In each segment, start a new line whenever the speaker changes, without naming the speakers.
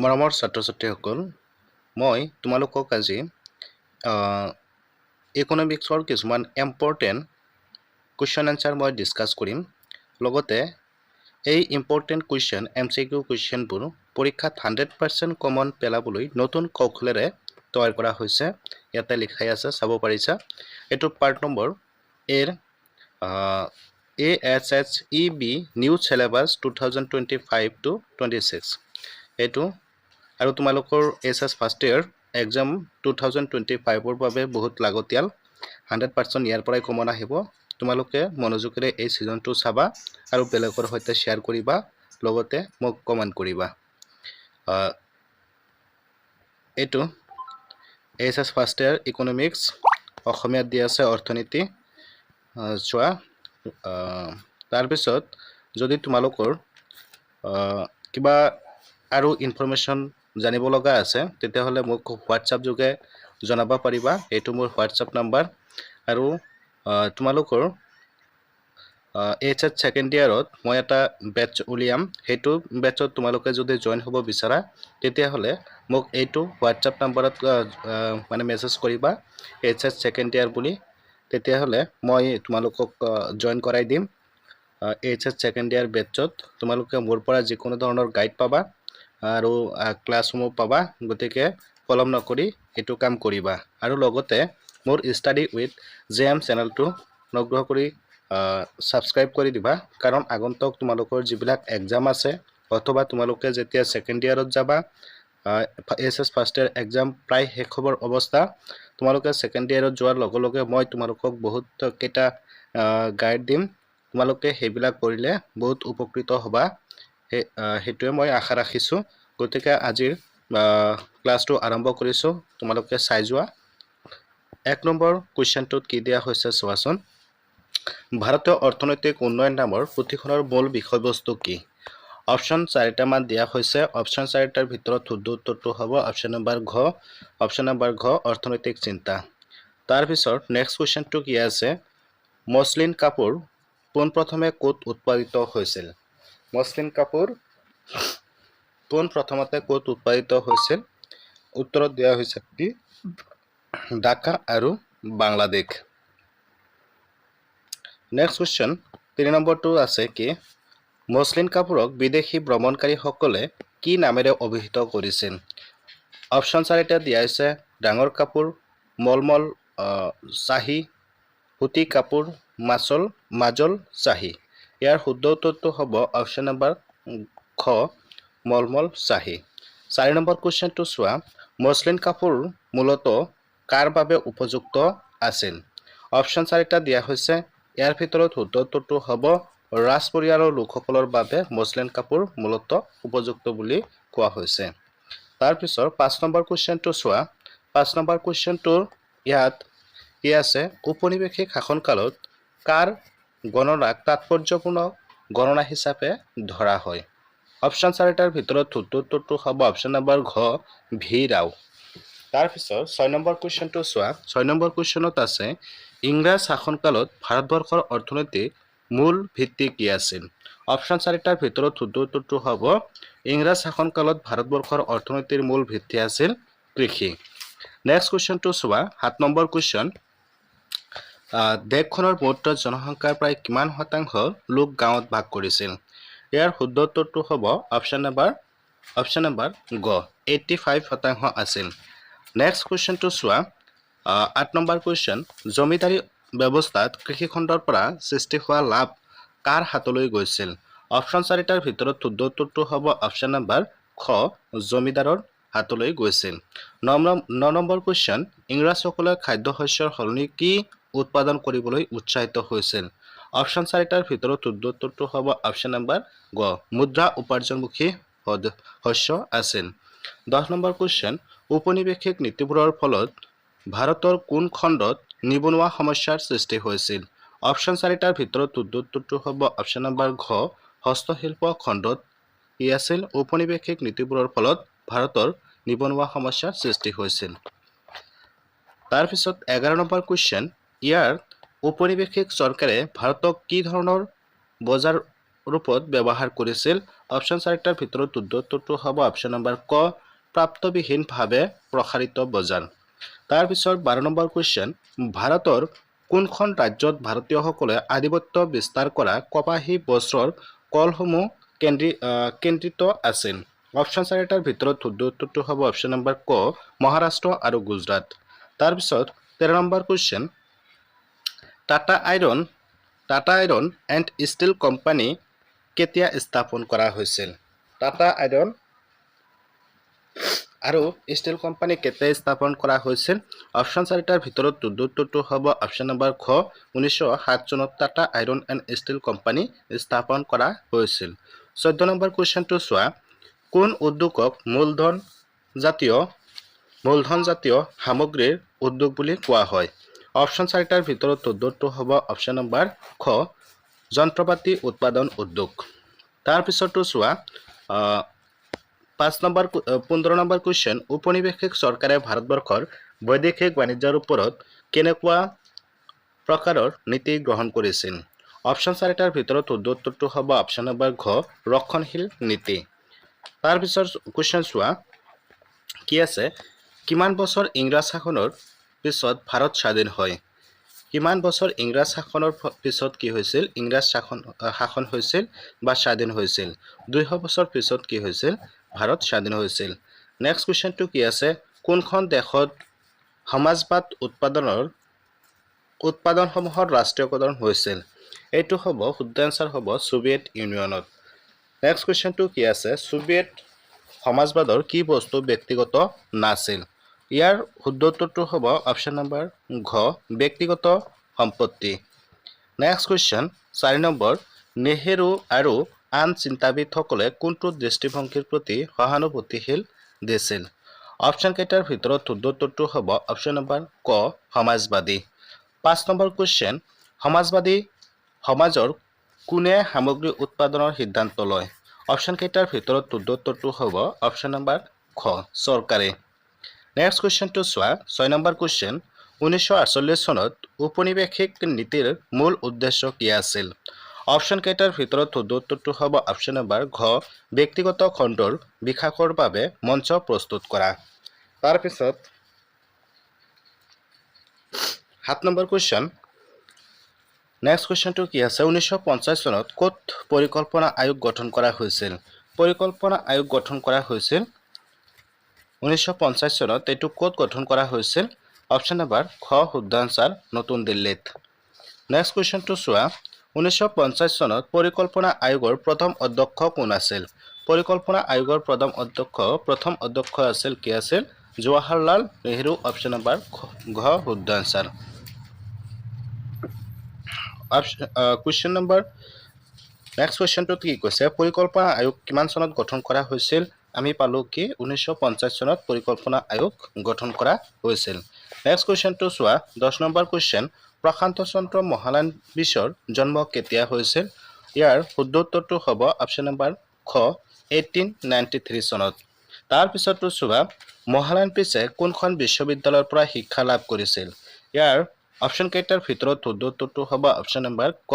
মৰমৰ ছাত্ৰ-ছাত্ৰীসকল, মই তোমালোকক আজি ইকনমিক্সৰ কিছুমান ইম্পৰ্টেণ্ট কুৱেশ্যন আনসাৰ মই ডিছকাছ কৰিম। লগতে এই ইম্পৰ্টেণ্ট কুৱেশ্যন MCQ কুৱেশ্যনবোৰ পৰীক্ষাত 100% কমন পেলাবলৈ নতুন কৌশলেৰে তৈয়াৰ কৰা হৈছে। ইয়াতে লিখাই আছে, চাব পাৰিছা। এইটো পাৰ্ট নম্বৰ এৰ ASSEB নিউ চিলেবাছ 2025-26 এইটো আৰু তোমালোকৰ SS ফাৰ্ষ্ট ইয়াৰ এক্সাম 2025ৰ বাবে বহুত লাগতিয়াল। 100% ইয়াৰ পৰাই কমন আহিব। তোমালোকে মনোযোগেৰে এই সিজনটো চাবা আৰু বেলেগৰ সৈতে শ্বেয়াৰ কৰিবা, লগতে মোক কমেন্ট কৰিবা। এইটো SS ফাৰ্ষ্ট ইয়াৰ ইকনমিক্স, অসমীয়াত দি আছে অৰ্থনীতি। চোৱা, তাৰপিছত যদি তোমালোকৰ কিবা আৰু ইনফৰমেশ্যন জানিব লগা আছে তেতিয়াহ'লে মোক হোৱাটছআপ যোগে জনাব পাৰিবা। এইটো মোৰ হোৱাটছআপ নাম্বাৰ। আৰু তোমালোকৰ HS ছেকেণ্ড ইয়াৰত মই এটা বেটচ উলিয়াম। সেইটো বেটচত তোমালোকে যদি জইন হ'ব বিচাৰা তেতিয়াহ'লে মোক এইটো হোৱাটছআপ নাম্বাৰত মানে মেছেজ কৰিবা HS ছেকেণ্ড ইয়াৰ বুলি। তেতিয়াহ'লে মই তোমালোকক জইন কৰাই দিম। HS ছেকেণ্ড ইয়াৰ বেটচত তোমালোকে মোৰ পৰা যিকোনো ধৰণৰ গাইড পাবা আৰু ক্লাছসমূহ পাবা। গতিকে পলম নকৰি এইটো কাম কৰিবা। আৰু লগতে মোৰ ষ্টাডি উইথ JM চেনেলটো অনুগ্ৰহ কৰি ছাবস্ক্ৰাইব কৰি দিবা, কাৰণ আগন্তুক তোমালোকৰ যিবিলাক এক্সাম আছে অথবা তোমালোকে যেতিয়া ছেকেণ্ড ইয়াৰত যাবা, SS ফাৰ্ষ্ট ইয়াৰ এক্সাম প্ৰায় শেষ হ'বৰ অৱস্থা। তোমালোকে ছেকেণ্ড ইয়াৰত যোৱাৰ লগে লগে মই তোমালোকক বহুত কেইটা গাইড দিম। তোমালোকে সেইবিলাক কৰিলে বহুত উপকৃত হ'বা। সেইটোৱে মই আশা ৰাখিছোঁ। গতিকে আজিৰ ক্লাছটো আৰম্ভ কৰিছোঁ। তোমালোকে চাই যোৱা। 1 নম্বৰ কুৱেশ্যনটোত কি দিয়া হৈছে চোৱাচোন। ভাৰতীয় অৰ্থনৈতিক উন্নয়ন নামৰ পুথিখনৰ মূল বিষয়বস্তু কি? অপশ্যন 4টামান দিয়া হৈছে। অপশ্যন 4টাৰ ভিতৰত শুদ্ধ উত্তৰটো হ'ব অপশ্যন নম্বৰ ঘ। অপশ্যন নম্বৰ ঘ, অৰ্থনৈতিক চিন্তা। তাৰপিছত নেক্সট কুৱেশ্যনটো কি আছে? মসলিন কাপোৰ পোনপ্ৰথমে ক'ত উৎপাদিত হৈছিল? মসলিন কাপোৰ পোনপ্ৰথমতে ক'ত উৎপাদিত হৈছিল? উত্তৰত দিয়া হৈছে কি? ঢাকা আৰু বাংলাদেশ। নেক্সট কুৱেশ্যন 3 নম্বৰটো আছে কি? মসলিন কাপোৰক বিদেশী ভ্ৰমণকাৰীসকলে কি নামেৰে অভিহিত কৰিছিল? অপশ্যন 4টা দিয়া হৈছে ডাঙৰ কাপোৰ, মলমল চাহী, সুতি কাপোৰ, মাজল চাহী। ইয়াৰ শুদ্ধ উত্তৰটো হ'ব অপশ্যন নম্বৰ খ, মলমল চাহী। 4 নম্বৰ কুৱেশ্যনটো চোৱা। মসলিন কাপোৰ মূলতঃ কাৰ বাবে উপযুক্ত আছিল? অপশ্যন 4টা দিয়া হৈছে। ইয়াৰ ভিতৰত শুদ্ধ উত্তৰটো হ'ব ৰাজ পৰিয়ালৰ লোকসকলৰ বাবে মসলিন কাপোৰ মূলতঃ উপযুক্ত বুলি কোৱা হৈছে। তাৰপিছত 5 নম্বৰ কুৱেশ্যনটো চোৱা। 5 নম্বৰ কুৱেশ্যনটোৰ ইয়াত কি আছে? ঔপনিৱেশিক শাসনকালত কাৰ গণনাক তাৎপৰ্যপূৰ্ণ গণনা হিচাপে ধৰা হয়? অপশ্যন 4টাৰ ভিতৰত শুদ্ধ উত্তৰটো হ'ব অপশ্যন নম্বৰ ঘ, ভি ৰাও। তাৰপিছত 6 নম্বৰ কুৱেশ্যনটো চোৱা। 6 নম্বৰ কুৱেশ্যনত আছে ইংৰাজ শাসনকালত ভাৰতবৰ্ষৰ অৰ্থনৈতিক মূল ভিত্তি কি আছিল? অপশ্যন 4টাৰ ভিতৰত শুদ্ধ উত্তৰটো হ'ব ইংৰাজ শাসনকালত ভাৰতবৰ্ষৰ অৰ্থনীতিৰ মূল ভিত্তি আছিল কৃষি। নেক্সট কুৱেশ্যনটো চোৱা। 7 নম্বৰ কুৱেশ্যন। দেশখনৰ মুঠ জনসংখ্যাৰ প্ৰায় কিমান শতাংশ লোক গাঁৱত বাস কৰিছিল? ইয়াৰ শুদ্ধ উত্তৰটো হ'ব অপশ্যন নম্বৰ গ, 85% আছিল। নেক্সট কুৱেশ্যনটো চোৱা। 8 নম্বৰ কুৱেশ্যন। জমিদাৰী ব্যৱস্থাত কৃষিখণ্ডৰ পৰা সৃষ্টি হোৱা লাভ কাৰ হাতলৈ গৈছিল? অপশ্যন 4টাৰ ভিতৰত শুদ্ধ উত্তৰটো হ'ব অপশ্যন নম্বৰ খ, জমিদাৰৰ হাতলৈ গৈছিল। 9 নম্বৰ কুৱেশ্যন। ইংৰাজসকলে খাদ্যশস্যৰ সলনি কি উৎপাদন কৰিবলৈ উৎসাহিত হৈছিল? অপশ্যন 4টাৰ ভিতৰত শুদ্ধ উত্তৰটো হ'ব অপশ্যন নম্বৰ গ, মুদ্ৰা উপাৰ্জনমুখী শস্য আছিল। 10 নম্বৰ কুৱেশ্যন। ঔপনিৱেশিক নীতিবোৰৰ ফলত ভাৰতৰ কোন খণ্ডত নিবনুৱা সমস্যাৰ সৃষ্টি হৈছিল? অপশ্যন 4টাৰ ভিতৰত শুদ্ধ উত্তৰটো হ'ব অপশ্যন নম্বৰ ঘ, হস্তশিল্প খণ্ডত কি আছিল? ঔপনিৱেশিক নীতিবোৰৰ ফলত ভাৰতৰ নিবনুৱা সমস্যাৰ সৃষ্টি হৈছিল। তাৰপিছত 11 নম্বৰ কুৱেশ্যন। ইয়াৰ ঔপনিৱেশিক চৰকাৰে ভাৰতক কি ধৰণৰ বজাৰ ৰূপত ব্যৱহাৰ কৰিছিল? অপশ্যন 4টাৰ ভিতৰত শুদ্ধ উত্তৰটো হ'ব অপশ্যন নম্বৰ ক প্ৰাপ্তবিহীনভাৱে প্ৰসাৰিত বজাৰ। তাৰপিছত 12 নম্বৰ কুৱেশ্যন, ভাৰতৰ কোনখন ৰাজ্যত ভাৰতীয়সকলে আধিপত্য বিস্তাৰ কৰা কপাহী বস্ত্ৰৰ কলসমূহ কেন্দ্ৰিত আছিল? অপশ্যন 4টাৰ ভিতৰত শুদ্ধ উত্তৰটো হ'ব অপশ্যন নম্বৰ ক মহাৰাষ্ট্ৰ আৰু গুজৰাট। তাৰপিছত 13 number question, Tata iron and steel company কেতিয়া স্থাপন কৰা হৈছিল? টাটা আইৰণ আৰু ষ্টীল কোম্পানী কেতিয়া স্থাপন কৰা হৈছিল? অপশ্যন 4টাৰ ভিতৰত শুদ্ধ উত্তৰটো হ'ব অপশ্যন নম্বৰ খ 1907 চনত Tata iron and steel company স্থাপন কৰা হৈছিল। 14 নম্বৰ কুৱেশ্যনটো চোৱা, কোন উদ্যোগক মূলধন জাতীয় সামগ্ৰীৰ উদ্যোগ বুলি কোৱা হয়? অপশ্যন 4টাৰ ভিতৰত শুদ্ধ উত্তৰ হ'ব অপশ্যন নম্বৰ খ যন্ত্ৰপাতি উৎপাদন উদ্যোগ। তাৰপিছতো চোৱা 15 নম্বৰ কুৱেশ্যন, ঔপনিৱেশিক চৰকাৰে ভাৰতবৰ্ষৰ বৈদেশিক বাণিজ্যৰ ওপৰত কেনেকুৱা প্ৰকাৰৰ নীতি গ্ৰহণ কৰিছিল? অপশ্যন 4টাৰ ভিতৰত শুদ্ধ উত্তৰটো হ'ব অপশ্যন নম্বৰ ঘ ৰক্ষণশীল নীতি। তাৰপিছত কুৱেশ্যন চোৱা কি আছে, কিমান বছৰ ইংৰাজ শাসনৰ পিছত ভাৰত স্বাধীন হয়? কিমান বছৰ ইংৰাজ শাসনৰ পিছত কি হৈছিল? ইংৰাজ শাসন হৈছিল বা স্বাধীন হৈছিল? 200 বছৰ পিছত কি হৈছিল? ভাৰত স্বাধীন হৈছিল। নেক্সট কুৱেশ্যনটো কি আছে, কোনখন দেশত সমাজবাদ উৎপাদনসমূহৰ ৰাষ্ট্ৰীয়কৰণ হৈছিল? এইটো হ'ব শুদ্ধ এনচাৰ হ'ব ছোভিয়েট ইউনিয়নত। নেক্সট কুৱেশ্যনটো কি আছে, ছোভিয়েট সমাজবাদৰ কি বস্তু ব্যক্তিগত নাছিল? ইয়াৰ শুদ্ধ উত্তৰটো হ'ব অপশ্যন নম্বৰ ঘ ব্যক্তিগত সম্পত্তি। নেক্সট কুৱেশ্যন 4 নম্বৰ, নেহেৰু আৰু আন চিন্তাবিদসকলে কোনটো দৃষ্টিভংগীৰ প্ৰতি সহানুভূতিশীল দিছিল? অপশ্যন কেইটাৰ ভিতৰত শুদ্ধ উত্তৰটো হ'ব অপশ্যন নম্বৰ ক সমাজবাদী। 5 নম্বৰ কুৱেশ্যন, সমাজবাদী সমাজৰ কোনে সামগ্ৰী উৎপাদনৰ সিদ্ধান্ত লয়? অপশ্যন কেইটাৰ ভিতৰত শুদ্ধ উত্তৰটো হ'ব অপশ্যন নম্বৰ খ চৰকাৰে। নেক্সট কুৱেশ্যনটো চোৱা 6 নম্বৰ কুৱেশ্যন, 1948 চনত ঔপনিৱেশিক নীতিৰ মূল উদ্দেশ্য কি আছিল? অপশ্যন কেইটাৰ ভিতৰত শুদ্ধ উত্তৰটো হ'ব অপশ্যন নম্বৰ ঘ ব্যক্তিগত খণ্ডৰ বিকাশৰ বাবে মঞ্চ প্ৰস্তুত কৰা। তাৰপিছত 7 নম্বৰ কুৱেশ্যন, নেক্সট কুৱেশ্যনটো কি আছে, 1950 চনত ক'ত পৰিকল্পনা আয়োগ গঠন কৰা হৈছিল? পৰিকল্পনা আয়োগ গঠন কৰা হৈছিল 1950 চনত। এইটো ক'ত গঠন কৰা হৈছিল? অপশ্যন নম্বৰ খ শুদ্ধ এনচাৰ নতুন দিল্লীত। নেক্সট কুৱেশ্যনটো চোৱা, 1950 চনত পৰিকল্পনা আয়োগৰ প্ৰথম অধ্যক্ষ কোন আছিল? পৰিকল্পনা আয়োগৰ প্ৰথম অধ্যক্ষ আছিল কি আছিল? জৱাহৰলাল নেহেৰু। অপশ্যন নম্বৰ ঘ শুদ্ধ এনচাৰ। কুৱেশ্যন নম্বৰ নেক্সট কুৱেশ্যনটোত কি কৈছে, পৰিকল্পনা আয়োগ কিমান চনত গঠন কৰা হৈছিল? আমি পালোঁ কি 1950 চনত পৰিকল্পনা আয়োগ গঠন কৰা হৈছিল। নেক্সট কুৱেশ্যনটো চোৱা 10 নম্বৰ কুৱেশ্যন, প্ৰশান্ত চন্দ্ৰ মহলানবিছৰ জন্ম কেতিয়া হৈছিল? ইয়াৰ শুদ্ধ উত্তৰটো হ'ব অপশ্যন নম্বৰ খ 1893 চনত। তাৰপিছতো চোৱা মহলানবিছে কোনখন বিশ্ববিদ্যালয়ৰ পৰা শিক্ষা লাভ কৰিছিল? ইয়াৰ অপশ্যন কেইটাৰ ভিতৰত শুদ্ধ উত্তৰটো হ'ব অপশ্যন নম্বৰ ক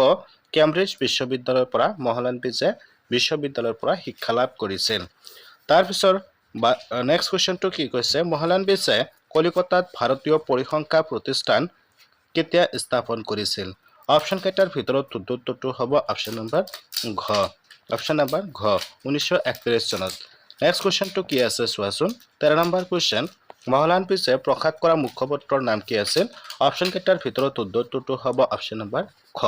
কেম্ব্ৰিজ বিশ্ববিদ্যালয়ৰ পৰা মহলানবিছে বিশ্ববিদ্যালয়ৰ পৰা শিক্ষা লাভ কৰিছিল। তাৰপিছত নেক্সট কুৱেশ্যনটো কি কৈছে, মহলানবিছে কলিকতাত ভাৰতীয় পৰিসংখ্যা প্ৰতিষ্ঠান কেতিয়া স্থাপন কৰিছিল? অপশ্যন কেইটাৰ ভিতৰত শুদ্ধ উত্তৰটো হ'ব অপশ্যন নম্বৰ ঘ 1941 চনত। নেক্সট কুৱেশ্যনটো কি আছে চোৱাচোন, 13 নম্বৰ কুৱেশ্যন, মহলানবিছে প্ৰকাশ কৰা মুখপত্ৰৰ নাম কি আছিল? অপশ্যন কেইটাৰ ভিতৰত শুদ্ধ উত্তৰটো হ'ব অপশ্যন নম্বৰ খ।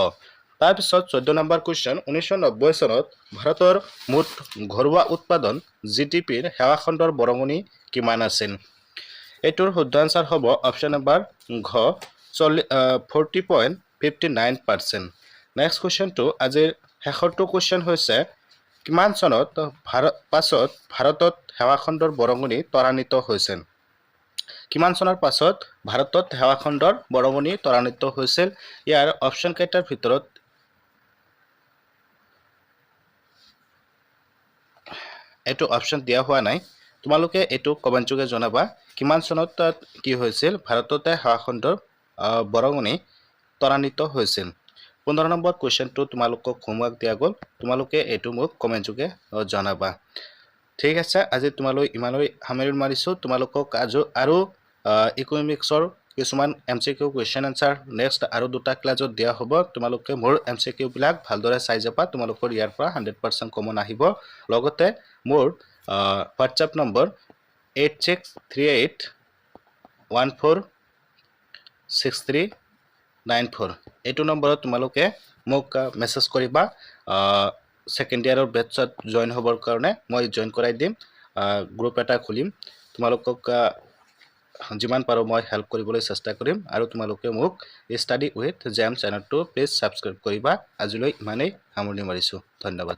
তাৰপিছত 14 নম্বৰ কুৱেশ্যন, 1990 চনত ভাৰতৰ মুঠ ঘৰুৱা উৎপাদন GDPৰ সেৱা খণ্ডৰ বৰঙণি কিমান আছিল? এইটোৰ শুদ্ধ এনচাৰ হ'ব অপশ্যন নম্বৰ ঘ 40.59%। নেক্সট কুৱেশ্যনটো আজিৰ শেষৰটো কুৱেশ্যন হৈছে, কিমান চনত ভাৰতত সেৱা খণ্ডৰ বৰঙণি ত্বৰান্বিত হৈছিল? কিমান চনৰ পাছত ভাৰতত সেৱা খণ্ডৰ বৰঙণি ত্বৰান্বিত হৈছিল? ইয়াৰ অপশ্যন কেইটাৰ ভিতৰত এইটো অপশ্যন দিয়া হোৱা নাই, তোমালোকে এইটো কমেণ্ট যোগে জনাবা কিমান চনত কি হৈছিল ভাৰততে সেৱা খণ্ডৰ বৰঙণি ত্বৰান্বিত হৈছিল। 15 নম্বৰ কুৱেশ্যনটো তোমালোকক হোমৱৰ্ক দিয়া গ'ল তোমালোকে এইটো মোক কমেন্ট যোগে জনাবা ঠিক আছে আজি তোমালোক ইমানলৈ সামৰণি মাৰিছো তোমালোকক আৰু ইকনমিক্সৰ কিছুমান এমসিকিউ কুৱেশ্যন আনসাৰ নেক্সট আৰু দুটা ক্লাছত দিয়া হ'ব তোমালোকে মোৰ এমসিকিউ বিলাক ভালদৰে চাই যাবা তোমালোকৰ ইয়াৰ পৰা 100% কমন আহিব লগতে মোৰ WhatsApp নম্বৰ 8638146394 এইটো নম্বৰত তোমালোকে মোক মেছেজ কৰিবা সেকেন্ড ইয়াৰৰ বেটছত জয়েন হ'বৰ কাৰণে মই জয়েন কৰাই দিম গ্ৰুপ এটা খুলিম তোমালোকক যিমান পাৰো মই হেল্প কৰিবলৈ চেষ্টা কৰিম আৰু তোমালোকে মোক ষ্টাডি উইথ জেম চেনেলটো প্লিজ সাবস্ক্ৰাইব কৰিবা আজিলৈ ইমানেই সামৰণি মাৰিছো ধন্যবাদ